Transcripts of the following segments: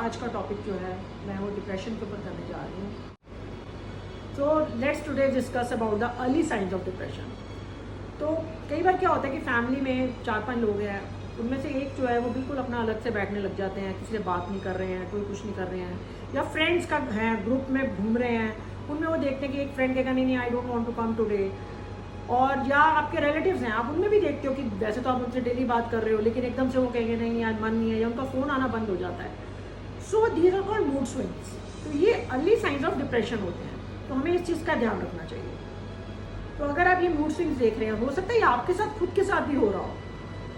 आज का टॉपिक जो है मैं वो डिप्रेशन के ऊपर करने जा रही हूँ। तो let's today discuss about the early signs of depression. तो कई बार क्या होता है कि फैमिली में 4-5 लोग हैं, उनमें से एक जो है वो बिल्कुल अपना अलग से बैठने लग जाते हैं, किसी से बात नहीं कर रहे हैं, कोई कुछ नहीं कर रहे हैं, या फ्रेंड्स का है ग्रुप में घूम रहे हैं, उनमें वो देखते हैं कि एक फ्रेंड कहेगा नहीं नहीं I don't want to come today. और या आपके रिलेटिव्स हैं, आप उनमें भी देखते हो कि वैसे तो आप उनसे डेली बात कर रहे हो, लेकिन एकदम से वो कहेंगे नहीं आज मन नहीं है, या उनका फ़ोन आना बंद हो जाता है। So these are called mood swings. तो ये अर्ली साइंस ऑफ डिप्रेशन होते हैं, तो हमें इस चीज़ का ध्यान रखना चाहिए। तो अगर आप ये मूड स्विंग्स देख रहे हैं, हो सकता है आपके साथ खुद के साथ भी हो रहा हो,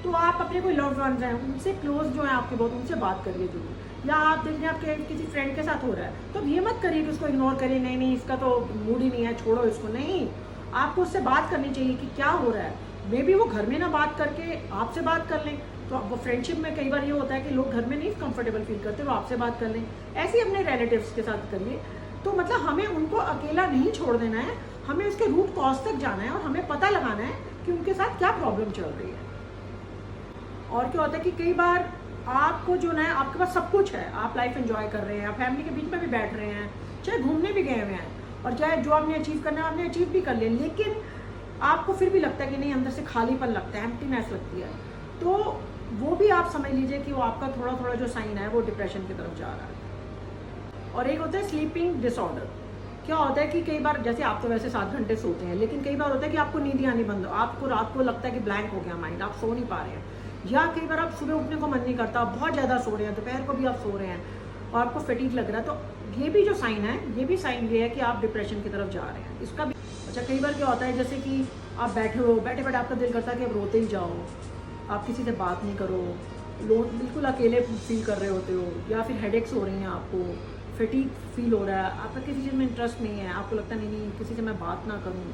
तो आप अपने कोई लव्ड वंस हैं उनसे क्लोज जो है आपके बहुत, उनसे बात करिए जरूर। या आप देख रहे हैं आपके किसी फ्रेंड के साथ हो रहा है, तो अब ये मत करिए कि उसको इग्नोर करिए, नहीं नहीं इसका तो मूड ही नहीं है, छोड़ो इसको। नहीं, आपको उससे बात करनी चाहिए कि क्या हो रहा है। मे बी वो घर में ना बात करके आपसे बात कर लें, तो वो फ्रेंडशिप में कई बार ये होता है कि लोग घर में नहीं कंफर्टेबल फील करते, वो आपसे बात कर लें। ऐसे ही अपने रिलेटिव्स के साथ करिए। तो मतलब हमें उनको अकेला नहीं छोड़ देना है, हमें उसके रूट कॉज तक जाना है और हमें पता लगाना है कि उनके साथ क्या प्रॉब्लम चल रही है। और क्या होता है कि कई बार आपको जो ना आपके पास सब कुछ है, आप लाइफ एंजॉय कर रहे हैं, आप फैमिली के बीच में भी बैठ रहे हैं, चाहे घूमने भी गए हुए हैं, और चाहे जो आपने अचीव करना है आपने अचीव भी कर लिया, लेकिन आपको फिर भी लगता है कि नहीं, अंदर से खालीपन लगता है, एम्प्टीनेस लगती है। तो वो भी आप समझ लीजिए कि वो आपका थोड़ा थोड़ा जो साइन है वो डिप्रेशन की तरफ जा रहा है। और एक होता है स्लीपिंग डिसऑर्डर। क्या होता है कि कई बार जैसे आप तो वैसे 7 घंटे सोते हैं, लेकिन कई बार होता है कि आपको नींद आनी बंद हो, आपको रात को लगता है कि ब्लैंक हो गया माइंड, आप सो नहीं पा रहे हैं, या कई बार आप सुबह उठने को मन नहीं करता, बहुत ज़्यादा सो रहे हैं, दोपहर को भी आप सो रहे हैं और आपको फटीग लग रहा है। तो ये भी जो साइन है, ये भी साइन ये है कि आप डिप्रेशन की तरफ जा रहे हैं। इसका भी अच्छा, कई बार क्या होता है जैसे कि आप बैठे हो, बैठे बैठे आपका दिल करता है कि आप रोते ही जाओ, आप किसी से बात नहीं करो, बिल्कुल अकेले फील कर रहे होते हो, या फिर हेडेक्स हो रही हैं आपको, फटीग फील हो रहा है, आपका किसी चीज़ में इंटरेस्ट नहीं है, आपको लगता नहीं नहीं किसी से मैं बात ना करूं।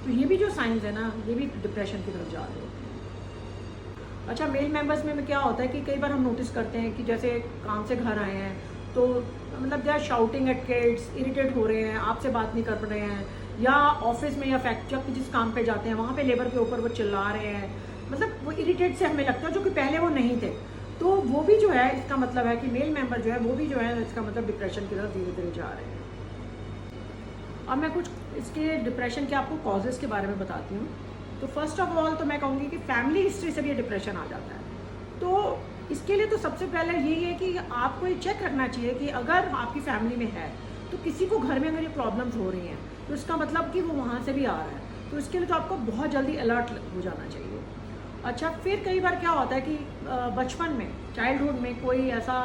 तो ये भी जो साइंस है ना, ये भी डिप्रेशन की तरफ जा रहे होते हैं। अच्छा, मेल मेंबर्स में क्या होता है कि कई बार हम नोटिस करते हैं कि जैसे काम से घर आए हैं तो मतलब they are shouting at kids, irritate हो रहे हैं, आपसे बात नहीं कर रहे हैं, या ऑफिस में या फैक्ट्री जिस काम पे जाते हैं वहाँ पे लेबर के ऊपर वो चिल्ला रहे हैं, मतलब वो इरिटेट से हमें लगता है, जो कि पहले वो नहीं थे। तो वो भी जो है, इसका मतलब है कि मेल मेंबर जो है वो भी जो है, इसका मतलब डिप्रेशन की तरफ धीरे धीरे जा रहे हैं। अब मैं कुछ इसके डिप्रेशन के आपको कॉजेज़ के बारे में बताती हूँ। तो फर्स्ट ऑफ ऑल तो मैं कहूँगी कि फैमिली हिस्ट्री से भी ये डिप्रेशन आ जाता है। तो इसके लिए तो सबसे पहले यही है कि आपको ये चेक रखना चाहिए कि अगर आपकी फैमिली में है, तो किसी को घर में अगर ये प्रॉब्लम्स हो रही हैं, तो इसका मतलब कि वो वहाँ से भी आ रहा है। तो इसके लिए तो आपको बहुत जल्दी अलर्ट हो जाना चाहिए। अच्छा, फिर कई बार क्या होता है कि बचपन में, चाइल्डहुड में कोई ऐसा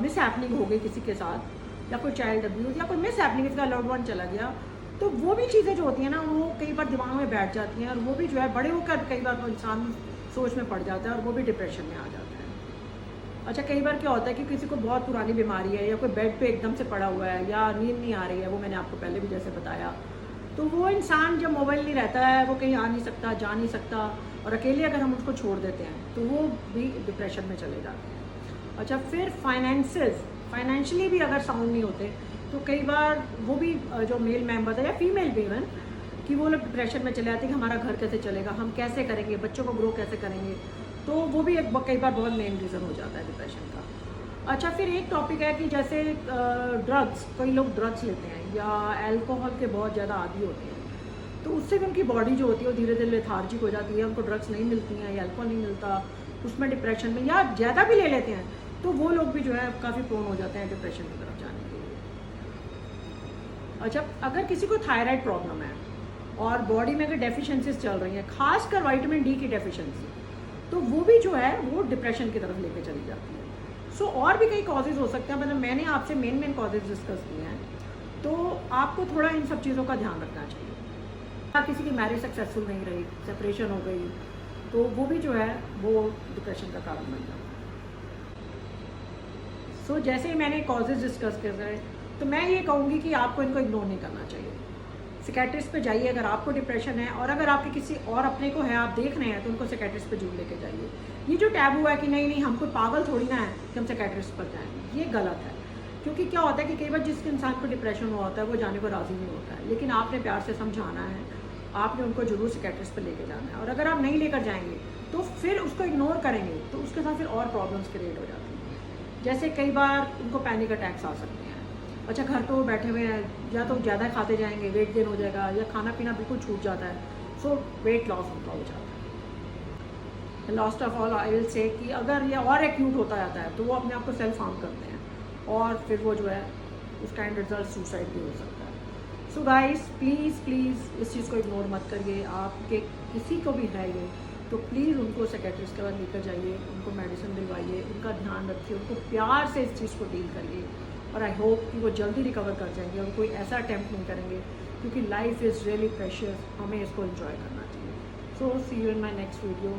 मिस हैपनिंग हो गई किसी के साथ, या कोई चाइल्ड अब्यूज़, या कोई मिस हैपनिंग, इसका लव्ड वन चला गया, तो वो भी चीज़ें जो होती हैं ना, वो कई बार दिमाग में बैठ जाती हैं, और वो भी जो है बड़े होकर कई बार तो इंसान सोच में पड़ जाता है और वो भी डिप्रेशन में आ जाता है। अच्छा, कई बार क्या होता है कि किसी को बहुत पुरानी बीमारी है, या कोई बेड पे एकदम से पड़ा हुआ है, या नींद नहीं आ रही है, वो मैंने आपको पहले भी जैसे बताया, तो वो इंसान जब मोबाइल नहीं रहता है, वो कहीं आ नहीं सकता, जा नहीं सकता, और अकेले अगर हम उसको छोड़ देते हैं तो वो भी डिप्रेशन में चले जाते हैं। अच्छा, फिर फाइनेंशियली भी अगर साउंड नहीं होते, तो कई बार वो भी जो मेल मेंबर है या फीमेल भी इवन, कि वो लोग डिप्रेशन में चले जाते हैं कि हमारा घर कैसे चलेगा, हम कैसे करेंगे, बच्चों को ग्रो कैसे करेंगे। तो वो भी एक कई बार बहुत मेन रीज़न हो जाता है डिप्रेशन का। अच्छा, फिर एक टॉपिक है कि जैसे ड्रग्स, कई लोग ड्रग्स लेते हैं या अल्कोहल के बहुत ज़्यादा आदी होते हैं, तो उससे भी उनकी बॉडी जो होती है वो धीरे धीरे लेथार्जिक हो जाती है, उनको ड्रग्स नहीं मिलती हैं या अल्कोहल नहीं मिलता, उसमें डिप्रेशन में, या ज़्यादा भी ले लेते हैं, तो वो लोग भी जो है काफ़ी प्रोन हो जाते हैं डिप्रेशन की तरफ जाने के लिए। अच्छा, अगर किसी को थायराइड प्रॉब्लम है और बॉडी में अगर डेफिशिएंसीज चल रही हैं, खासकर विटामिन डी की डेफिशिएंसी, तो वो भी जो है वो डिप्रेशन की तरफ लेके चली जाती है। सो और भी कई कॉजेज़ हो सकते हैं, मतलब मैंने आपसे मेन कॉजेज़ डिस्कस किए हैं, तो आपको थोड़ा इन सब चीज़ों का ध्यान रखना चाहिए। किसी की मैरिज सक्सेसफुल नहीं रही, सेपरेशन हो गई, तो वो भी जो है वो डिप्रेशन का कारण बन जाता है। सो जैसे ही मैंने कॉजेज़ डिस्कस कर रहे, तो मैं ये कहूँगी कि आपको इनको इग्नोर नहीं करना चाहिए। साइकियाट्रिस्ट पे जाइए अगर आपको डिप्रेशन है, और अगर आपके किसी और अपने को है, आप देख रहे हैं, तो उनको साइकियाट्रिस्ट पे जरूर लेके जाइए। ये जो टैबू है कि नहीं नहीं हम कोई पागल थोड़ी ना है कि हम साइकियाट्रिस्ट पर जाएँ, ये गलत है। क्योंकि क्या होता है कि कई बार जिस इंसान को डिप्रेशन हुआ होता है वो जाने को राज़ी नहीं होता है, लेकिन आपने प्यार से समझाना है, आपने उनको जरूर साइकियाट्रिस्ट पर लेके जाना है। और अगर आप नहीं लेकर जाएंगे तो फिर उसको इग्नोर करेंगे, तो उसके साथ फिर और प्रॉब्लम्स क्रिएट हो जाती हैं। जैसे कई बार उनको पैनिक अटैक्स आ सकते हैं। अच्छा, घर पे वो बैठे हुए हैं, या तो ज़्यादा खाते जाएंगे, वेट गेन हो जाएगा, या खाना पीना बिल्कुल छूट जाता है, सो वेट लॉस उनका हो जाता है। Last of all I will say कि अगर ये और एक्यूट होता जाता है तो वो अपने आप को सेल्फ हार्म करते हैं, और फिर वो जो है उसका एंड रिजल्ट सुसाइड भी हो सकता है। सो गाइस, प्लीज़ प्लीज़ इस चीज़ को इग्नोर मत करिए। आपके किसी को भी है ये तो प्लीज़ उनको साइकियाट्रिस्ट के पास लेकर जाइए, उनको मेडिसिन दिलवाइए, उनका ध्यान रखिए, उनको प्यार से इस चीज़ को डील करिए, और आई होप कि वो जल्दी रिकवर कर जाएंगे और कोई ऐसा अटैम्प्ट नहीं करेंगे, क्योंकि लाइफ इज़ रियली प्रेशियस, हमें इसको एंजॉय करना चाहिए। So see you in my next video.